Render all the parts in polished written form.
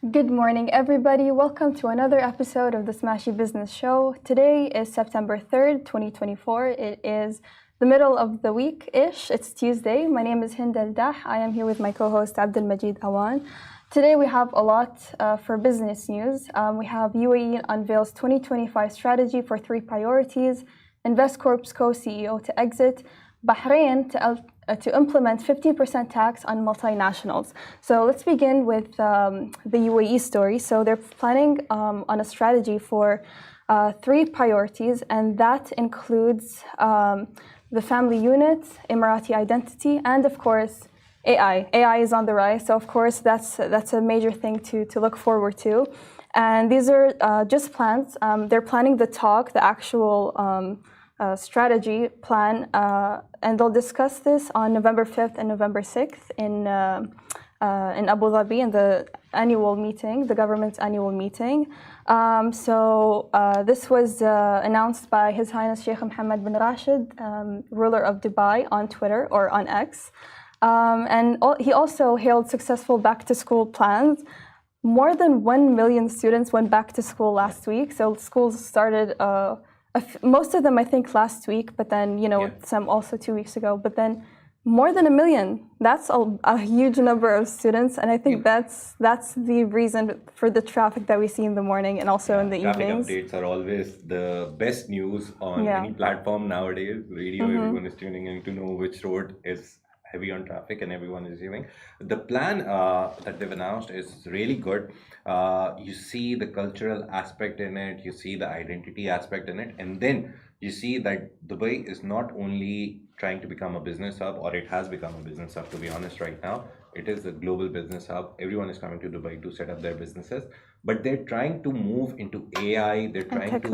Good morning, everybody. Welcome to another episode of the Smashi Business Show. Today is September 3rd, 2024. It is the middle of the week-ish. It's Tuesday. My name is Hind Al-Dah. I am here with my co-host Abdul Majid Awan. Today we have a lot for business news. We have UAE Unveils 2025 strategy for 3 priorities, Investcorp's co-CEO to exit, Bahrain to implement 15% tax on multinationals. So let's begin with the UAE story. So they're planning on a strategy for 3 priorities, and that includes the family unit, Emirati identity, and of course AI. AI is on the rise, so of course that's a major thing to look forward to. And these are just plans. They're planning the actual strategy plan, and they'll discuss this on November 5th and November 6th in Abu Dhabi in the annual meeting, the government's annual meeting. This was announced by His Highness Sheikh Mohammed bin Rashid, ruler of Dubai, on Twitter or on X. He also hailed successful back-to-school plans. More than 1 million students went back to school last week. So schools started, most of them I think last week, but then, some also 2 weeks ago. But then more than 1 million, that's a huge number of students. And I think that's the reason for the traffic that we see in the morning and also in the evenings. Traffic updates are always the best news on any platform nowadays. Radio, everyone is tuning in to know which road is heavy on traffic and everyone is using. The plan that they've announced is really good. You see the cultural aspect in it, you see the identity aspect in it, and then you see that Dubai is not only trying to become a business hub, or it has become a business hub, to be honest. Right now it is a global business hub. Everyone is coming to Dubai to set up their businesses, but they're trying to move into AI, they're trying to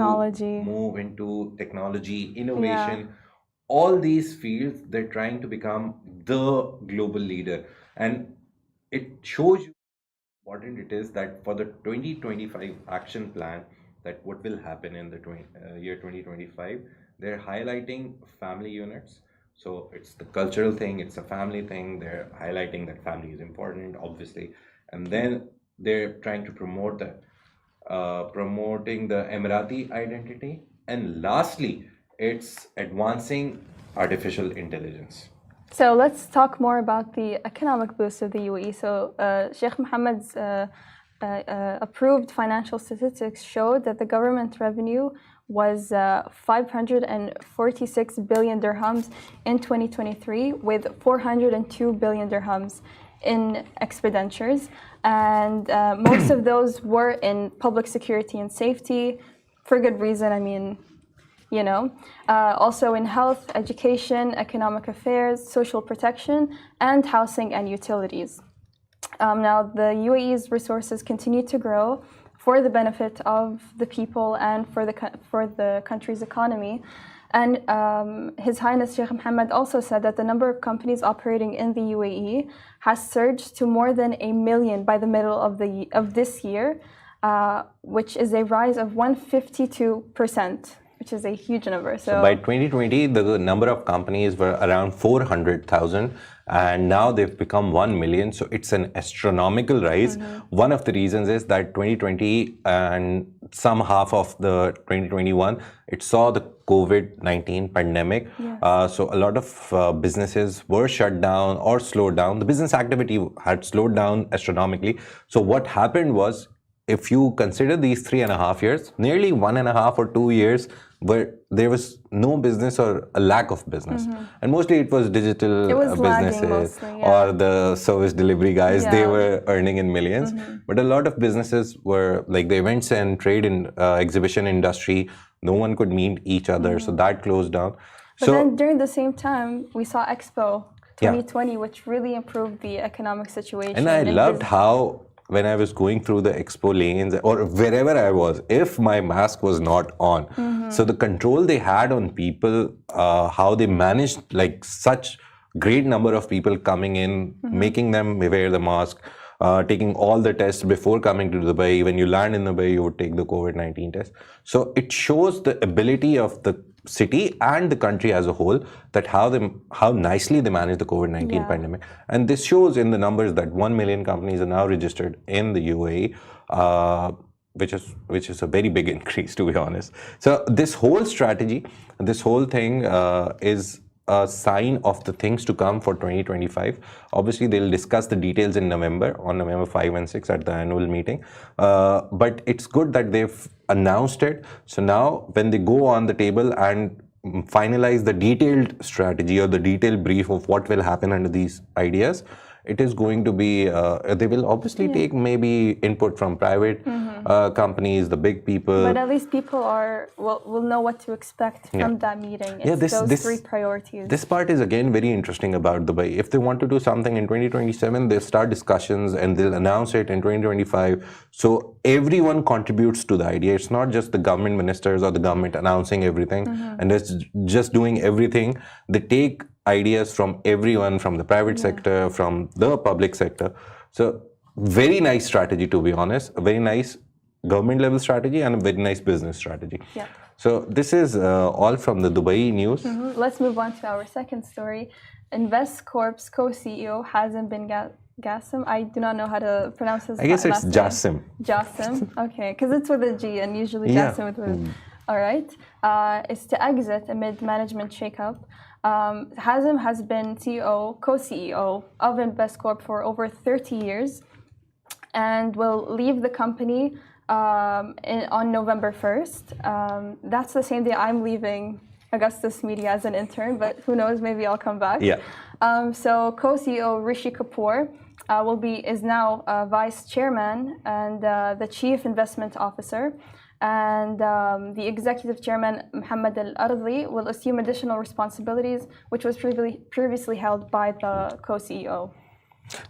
move into technology, innovation, all these fields. They're trying to become the global leader, and it shows you how important it is that for the 2025 action plan, that what will happen in the year 2025, they're highlighting family units. So it's the cultural thing, it's a family thing. They're highlighting that family is important, obviously, and then they're trying to promote the promoting the Emirati identity, and lastly, it's advancing artificial intelligence. So let's talk more about the economic boost of the UAE. So Sheikh Mohammed's approved financial statistics showed that the government revenue was 546 billion dirhams in 2023, with 402 billion dirhams in expenditures. And most of those were in public security and safety, for good reason. I mean, also in health, education, economic affairs, social protection, and housing and utilities. Now, the UAE's resources continue to grow for the benefit of the people and for the country's economy. And His Highness Sheikh Mohammed also said that the number of companies operating in the UAE has surged to more than 1 million by the middle of this year, which is a rise of 152%. Which is a huge number. So by 2020, the number of companies were around 400,000, and now they've become 1 million. So it's an astronomical rise. One of the reasons is that 2020 and some half of the 2021, it saw the COVID-19 pandemic. So a lot of businesses were shut down or slowed down. The business activity had slowed down astronomically. So what happened was, if you consider these 3.5 years, nearly 1.5 or 2 years where there was no business or a lack of business, and mostly it was digital businesses or the service delivery guys. They were earning in millions, but a lot of businesses were like the events and trade and exhibition industry. No one could meet each other, so that closed down. But then during the same time, we saw Expo 2020, which really improved the economic situation. And I loved how, when I was going through the expo lanes or wherever I was, if my mask was not on, so the control they had on people, how they managed like such great number of people coming in, making them wear the mask, taking all the tests before coming to Dubai. When you land in Dubai, you would take the COVID-19 test. So it shows the ability of the city and the country as a whole, that how nicely they manage the COVID-19 pandemic. And this shows in the numbers that 1 million companies are now registered in the UAE, which is a very big increase, to be honest. So this whole strategy, this whole thing is a sign of the things to come for 2025. Obviously, they'll discuss the details in November, on November 5 and 6 at the annual meeting. But it's good that they've announced it. So now when they go on the table and finalize the detailed strategy or the detailed brief of what will happen under these ideas, it is going to be, they will obviously take maybe input from private companies, the big people. But at least people will know what to expect from that meeting. It's those three priorities. This part is again very interesting about Dubai. If they want to do something in 2027, they'll start discussions and they'll announce it in 2025. So everyone contributes to the idea. It's not just the government ministers or the government announcing everything and it's just doing everything. They take ideas from everyone, from the private sector, from the public sector. So very nice strategy, to be honest. A very nice government level strategy and a very nice business strategy. Yeah. So this is all from the Dubai news. Let's move on to our second story. Investcorp's co-CEO Hazem Ben-Gacem. I do not know how to pronounce his last name. I guess it's Gacem. Gacem, okay, because it's with a G and usually Gacem with a... All right. Is to exit amid management shakeup. Hazem has been co-CEO of Investcorp for over 30 years and will leave the company on November 1st. That's the same day I'm leaving Augustus Media as an intern, but who knows, maybe I'll come back. Yeah. So co-CEO Rishi Kapoor is now vice chairman and the chief investment officer. And the executive chairman, Mohammed Al-Ardhi, will assume additional responsibilities, which was previously held by the co-CEO.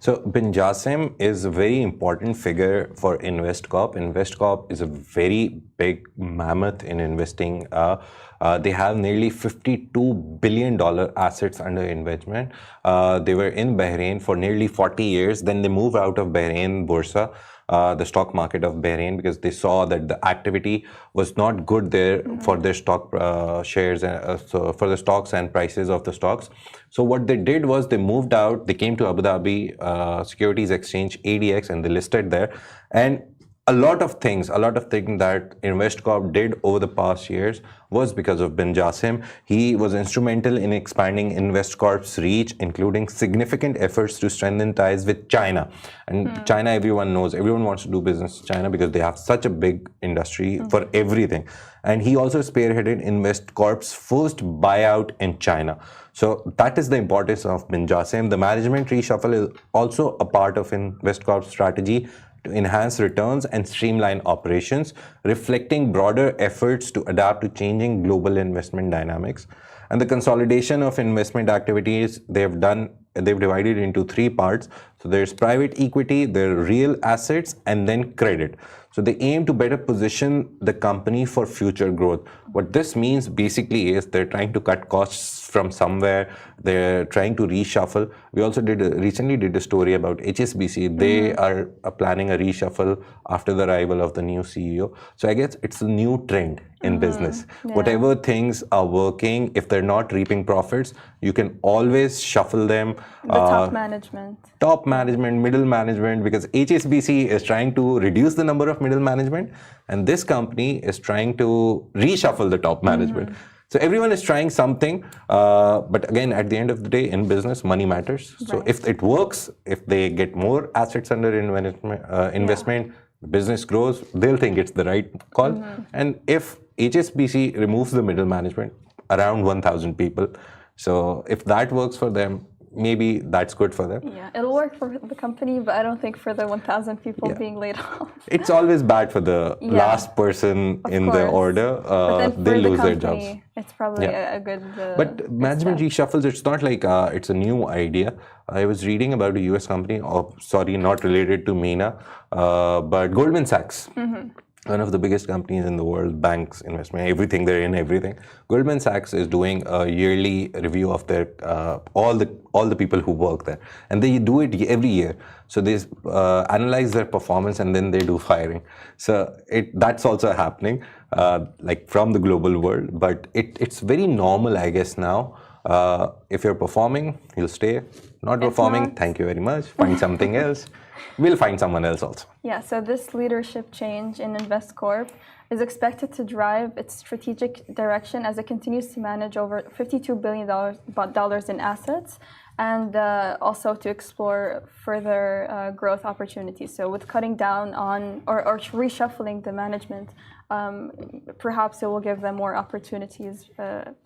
So Ben-Gacem is a very important figure for Investcorp. Investcorp is a very big mammoth in investing. They have nearly $52 billion assets under investment. They were in Bahrain for nearly 40 years. Then they moved out of Bahrain Bursa, the stock market of Bahrain, because they saw that the activity was not good there for their stock shares, so for the stocks and prices of the stocks. So what they did was they moved out, they came to Abu Dhabi Securities Exchange, ADX, and they listed there. And a lot of things that Investcorp did over the past years was because of Ben-Gacem. He was instrumental in expanding Investcorp's reach, including significant efforts to strengthen ties with China. And China, everyone knows, everyone wants to do business with China because they have such a big industry for everything. And he also spearheaded Investcorp's first buyout in China. So that is the importance of Ben-Gacem. The management reshuffle is also a part of Investcorp's strategy to enhance returns and streamline operations, reflecting broader efforts to adapt to changing global investment dynamics. And the consolidation of investment activities they've divided into three parts. So there's private equity, there are real assets, and then credit. So they aim to better position the company for future growth. What this means basically is they're trying to cut costs from somewhere. They're trying to reshuffle. We also recently did a story about HSBC. They are planning a reshuffle after the arrival of the new CEO. So I guess it's a new trend in business. Yeah. Whatever things are working, if they're not reaping profits, you can always shuffle them. The top management. Top management, middle management, because HSBC is trying to reduce the number of middle management, and this company is trying to reshuffle the top management. So everyone is trying something, but again, at the end of the day, in business, money matters. So if it works, if they get more assets under investment, the business grows, they'll think it's the right call. And if HSBC removes the middle management, around 1,000 people, so if that works for them, maybe that's good for them. Yeah, it'll work for the company, but I don't think for the 1,000 people being laid off. It's always bad for the last person in the order. They lose their jobs. It's probably a good But management reshuffles, it's not like it's a new idea. I was reading about a US company, not related to MENA, but Goldman Sachs. one of the biggest companies in the world, banks, investment, everything, they're in everything. Goldman Sachs is doing a yearly review of their all the people who work there, and they do it every year. So they analyze their performance and then they do firing. So that's also happening, like from the global world. But it's very normal, I guess, now. If you're performing, you'll stay. Not performing, thank you very much. Find something else. We'll find someone else also. Yeah, so this leadership change in Investcorp is expected to drive its strategic direction as it continues to manage over $52 billion in assets, and also to explore further growth opportunities. So with cutting down on or reshuffling the management, perhaps it will give them more opportunities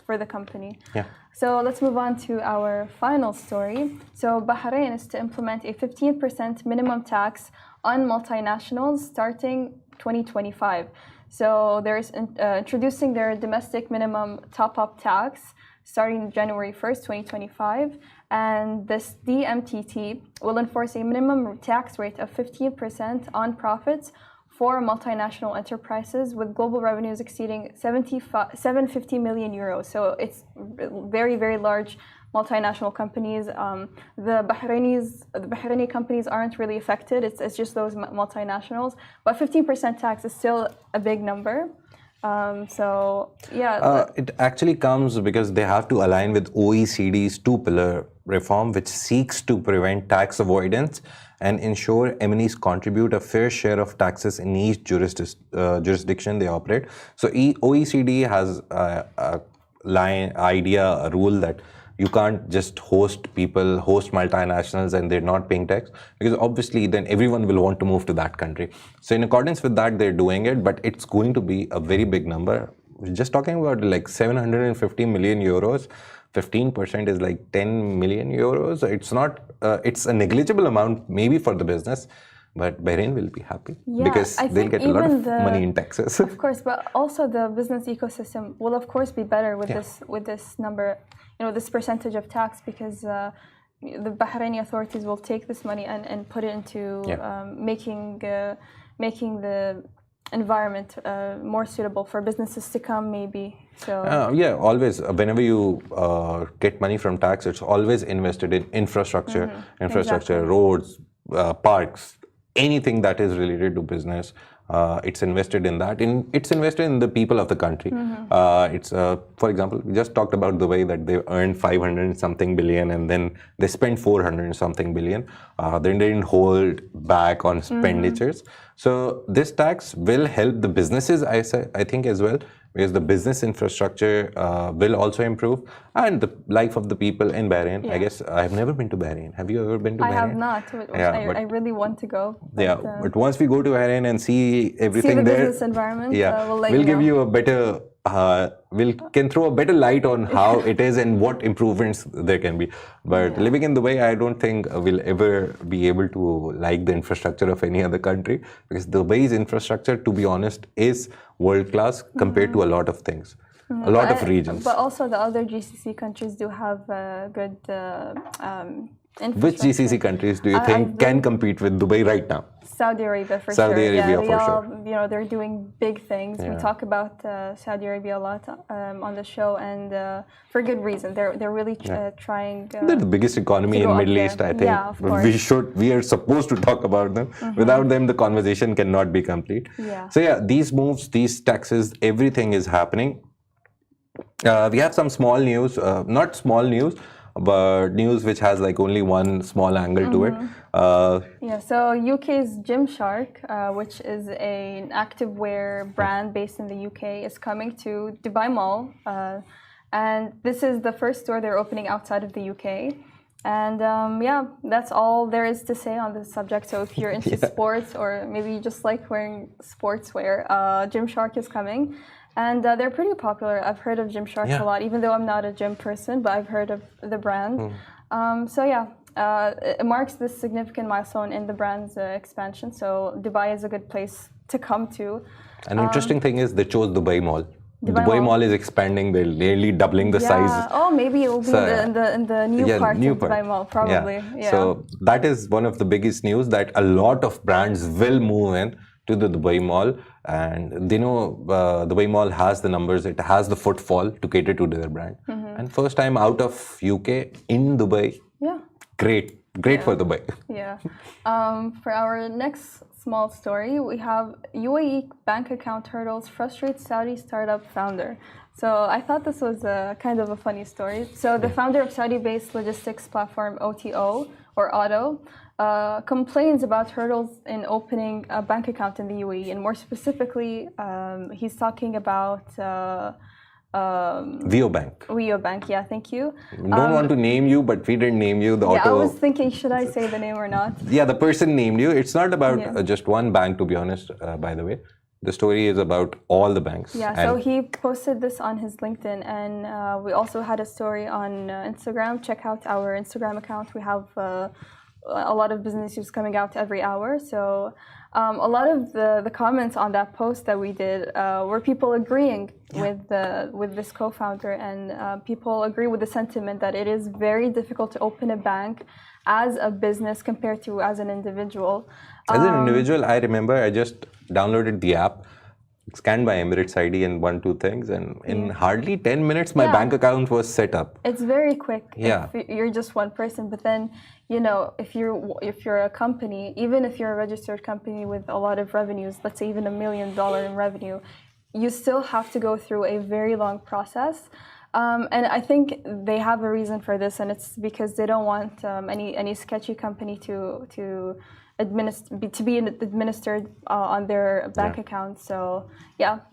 for the company. Yeah. So let's move on to our final story. So Bahrain is to implement a 15% minimum tax on multinationals starting 2025. So there's introducing their domestic minimum top-up tax starting January 1st, 2025. And this DMTT will enforce a minimum tax rate of 15% on profits for multinational enterprises with global revenues exceeding 750 million euros. So it's very, very large multinational companies. The Bahraini companies aren't really affected. It's just those multinationals. But 15% tax is still a big number. So yeah. It actually comes because they have to align with OECD's two-pillar reform, which seeks to prevent tax avoidance and ensure MNEs contribute a fair share of taxes in each jurisdiction they operate. So OECD has a rule that you can't just host multinationals and they're not paying tax, because obviously then everyone will want to move to that country. So in accordance with that, they're doing it, but it's going to be a very big number. We're just talking about like 750 million euros. 15% is like 10 million euros. It's not, it's a negligible amount maybe for the business, but Bahrain will be happy because they'll get a lot of money in taxes. Of course, but also the business ecosystem will of course be better with this number, this percentage of tax, because the Bahraini authorities will take this money and put it into making the environment more suitable for businesses to come, maybe. So yeah, always whenever you get money from tax, it's always invested in infrastructure, roads, parks, anything that is related to business. It's invested in that. It's invested in the people of the country. It's for example, we just talked about the way that they earned 500 and something billion and then they spent 400 and something billion. Then they didn't hold back on expenditures. So this tax will help the businesses, I think, as well, because the business infrastructure will also improve, and the life of the people in Bahrain. I guess I've never been to Bahrain. Have you ever been to Bahrain? I have not. I really want to go. But, but once we go to Bahrain and see everything there, business environment, we'll give you a better. Can throw a better light on how it is and what improvements there can be. But living in Dubai, I don't think we'll ever be able to like the infrastructure of any other country, because Dubai's infrastructure, to be honest, is world class compared to a lot of things, a lot of regions. But also the other GCC countries do have good Which GCC countries do you think can compete with Dubai right now? Saudi Arabia for Saudi sure. Arabia for sure. They're doing big things. We talk about Saudi Arabia a lot on the show, and for good reason. They're really trying. They're the biggest economy in Middle East, I think. Yeah, of course. We are supposed to talk about them. Without them, the conversation cannot be complete. So these moves, these taxes, everything is happening. We have some small news, not small news, but news which has like only one small angle to it. So UK's Gymshark, which is an activewear brand based in the UK, is coming to Dubai Mall. And this is the first store they're opening outside of the UK. And that's all there is to say on this subject. So if you're into sports, or maybe you just like wearing sportswear, Gymshark is coming. And they're pretty popular. I've heard of Gymshark a lot, even though I'm not a gym person, but I've heard of the brand. It marks this significant milestone in the brand's expansion. So Dubai is a good place to come to. An interesting thing is they chose Dubai Mall. Dubai Mall is expanding. They're nearly doubling the size. Oh, maybe it will be in the new part of Dubai Mall, probably. So that is one of the biggest news, that a lot of brands will move in to the Dubai Mall, and they know Dubai Mall has the numbers, it has the footfall to cater to their brand. And first time out of UK in Dubai. Yeah. Great for Dubai. Yeah. For our next small story, we have UAE bank account hurdles frustrate Saudi startup founder. So I thought this was a kind of a funny story. So the founder of Saudi-based logistics platform OTO or Auto complains about hurdles in opening a bank account in the UAE, and more specifically, he's talking about Vio Bank. Vio Bank, yeah, thank you. Don't want to name you, but we didn't name you. I was thinking, should I say the name or not? Yeah, the person named you. It's not about just one bank, to be honest, by the way. The story is about all the banks. Yeah, so he posted this on his LinkedIn, and we also had a story on Instagram. Check out our Instagram account. We have a lot of business news coming out every hour. So a lot of the comments on that post that we did were people agreeing with this co-founder, and people agree with the sentiment that it is very difficult to open a bank as a business compared to as an individual. As an individual, I remember I just downloaded the app, scanned my Emirates ID and 1-2 things, and in hardly 10 minutes, my bank account was set up. It's very quick if you're just one person. But then, you know, if you're a company, even if you're a registered company with a lot of revenues, let's say even $1 million in revenue, you still have to go through a very long process. And I think they have a reason for this, and it's because they don't want any sketchy company to be administered on their bank account. So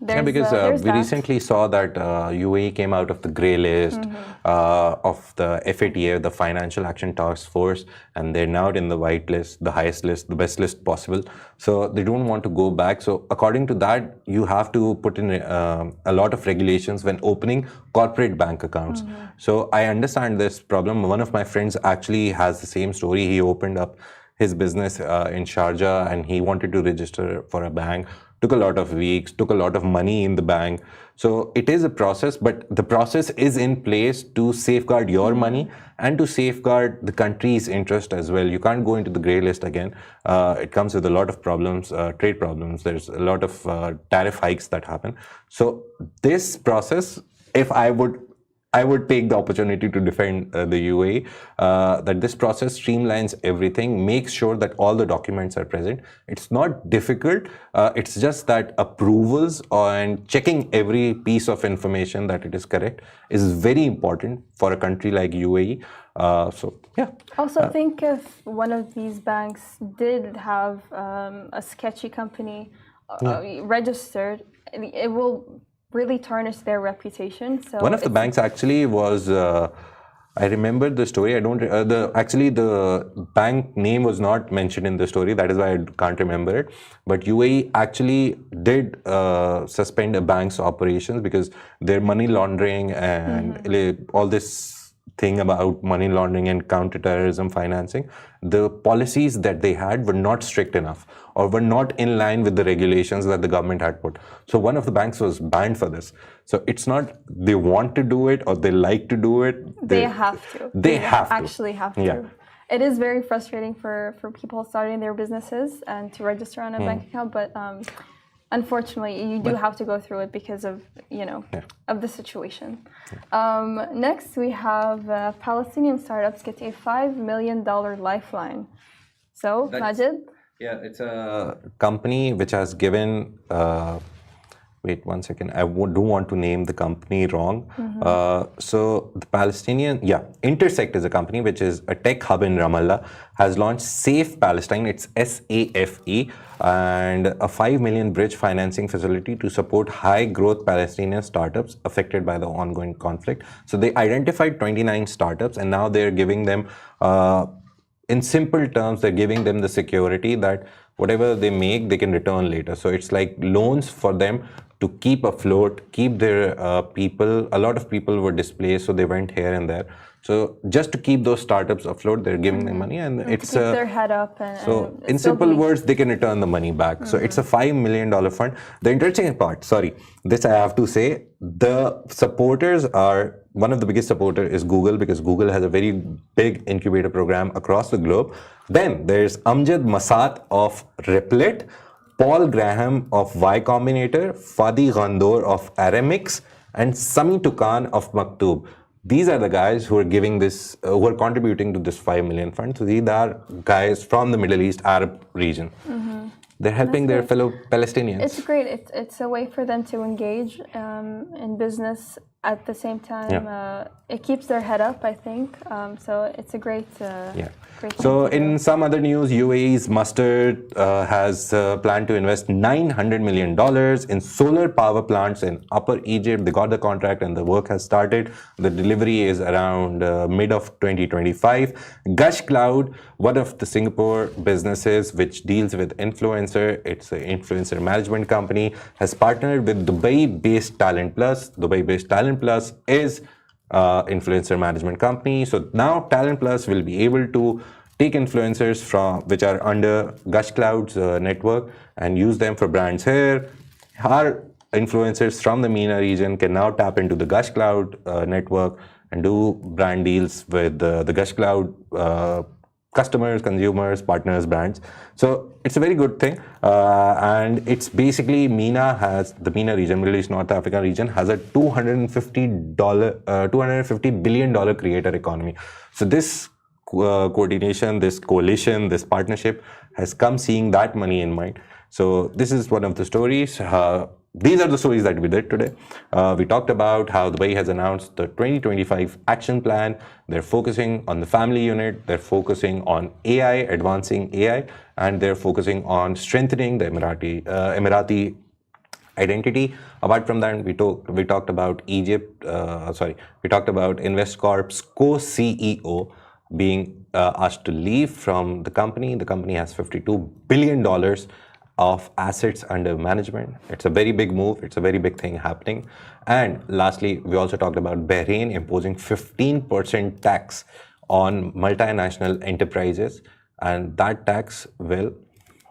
because we recently saw that UAE came out of the grey list of the FATA, the Financial Action Task Force, and they're now in the white list, the highest list, the best list possible. So they don't want to go back. So according to that, you have to put in a lot of regulations when opening corporate bank accounts. So I understand this problem. One of my friends actually has the same story. He opened up his business in Sharjah, and he wanted to register for a bank. Took a lot of weeks, took a lot of money in the bank. So it is a process, but the process is in place to safeguard your money and to safeguard the country's interest as well. You can't go into the grey list again. It comes with a lot of problems, trade problems. There's a lot of tariff hikes that happen. So this process, if I would take the opportunity to defend the UAE, that this process streamlines everything, makes sure that all the documents are present. It's not difficult. It's just that approvals and checking every piece of information that it is correct is very important for a country like UAE. Also, think if one of these banks did have a sketchy company registered, it will really tarnish their reputation. So one of the banks actually was, I remember the story. I don't. Actually, the bank name was not mentioned in the story. That is why I can't remember it. But UAE actually did suspend a bank's operations because their money laundering and all this thing about money laundering and counter-terrorism financing, the policies that they had were not strict enough or were not in line with the regulations that the government had put. So one of the banks was banned for this. So it's not they want to do it or they like to do it. They have to. They actually have to. Yeah. It is very frustrating for people starting their businesses and to register on a bank account, but unfortunately, you do have to go through it because of, of the situation. Next, we have Palestinian startups get a $5 million lifeline. So, Majid? Yeah, it's a company which has given, wait 1 second, I do want to name the company wrong. So the Palestinian, Intersect is a company which is a tech hub in Ramallah, has launched Safe Palestine, it's SAFE, and a 5 million bridge financing facility to support high growth Palestinian startups affected by the ongoing conflict. So they identified 29 startups and now they're giving them, in simple terms, they're giving them the security that whatever they make, they can return later. So it's like loans for them to keep afloat, keep their people. A lot of people were displaced, so they went here and there. So just to keep those startups afloat, they're giving them money, and it's to keep their head up. So in simple words, they can return the money back. So it's a $5 million fund. The interesting part, this I have to say, the supporters are, one of the biggest supporters is Google, because Google has a very big incubator program across the globe. Then there's Amjad Masat of Replit, Paul Graham of Y Combinator, Fadi Ghandour of Aramix, and Sami Tukan of Maktub. These are the guys who are giving this, who are contributing to this 5 million fund. So these are guys from the Middle East, Arab region. They're helping their fellow Palestinians. It's great. It's a way for them to engage in business at the same time. It keeps their head up, I think. So it's a great. Great so in some other news, UAE's Mustard has planned to invest $900 million in solar power plants in Upper Egypt. They got the contract and the work has started. The delivery is around mid of 2025. Gush Cloud, one of the Singapore businesses which deals with influencer, it's an influencer management company, has partnered with Dubai-based Talent Plus. Dubai-based Talent Plus is influencer management company. So now Talent Plus will be able to take influencers from which are under Gush Cloud's network and use them for brands here. Our influencers from the MENA region can now tap into the Gush Cloud network and do brand deals with the Gush Cloud customers, consumers, partners, brands. So it's a very good thing. And it's basically the MENA region, Middle East, North Africa region, has a $250 billion creator economy. So this coordination, this coalition, this partnership has come seeing that money in mind. So this is one of the stories. These are the stories that we did today. We talked about how Dubai has announced the 2025 action plan. They're focusing on the family unit. They're focusing on AI, advancing AI, and they're focusing on strengthening the Emirati identity. Apart from that, we talked about we talked about Investcorp's co-CEO being asked to leave from the company. The company has $52 billion of assets under management. It's a very big move. It's a very big thing happening. And lastly, we also talked about Bahrain imposing 15% tax on multinational enterprises. And that tax will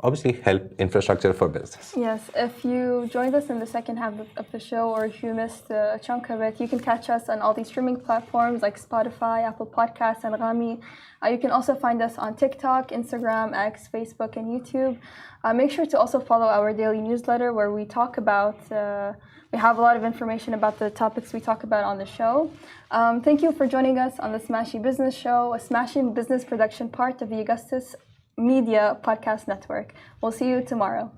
obviously help infrastructure for business. Yes, if you joined us in the second half of the show, or if you missed a chunk of it, you can catch us on all these streaming platforms like Spotify, Apple Podcasts, and Rami. You can also find us on TikTok, Instagram, X, Facebook, and YouTube. Make sure to also follow our daily newsletter where we talk about, we have a lot of information about the topics we talk about on the show. Thank you for joining us on the Smashi Business Show, a Smashi business production part of the Augustus Media Podcast Network. We'll see you tomorrow.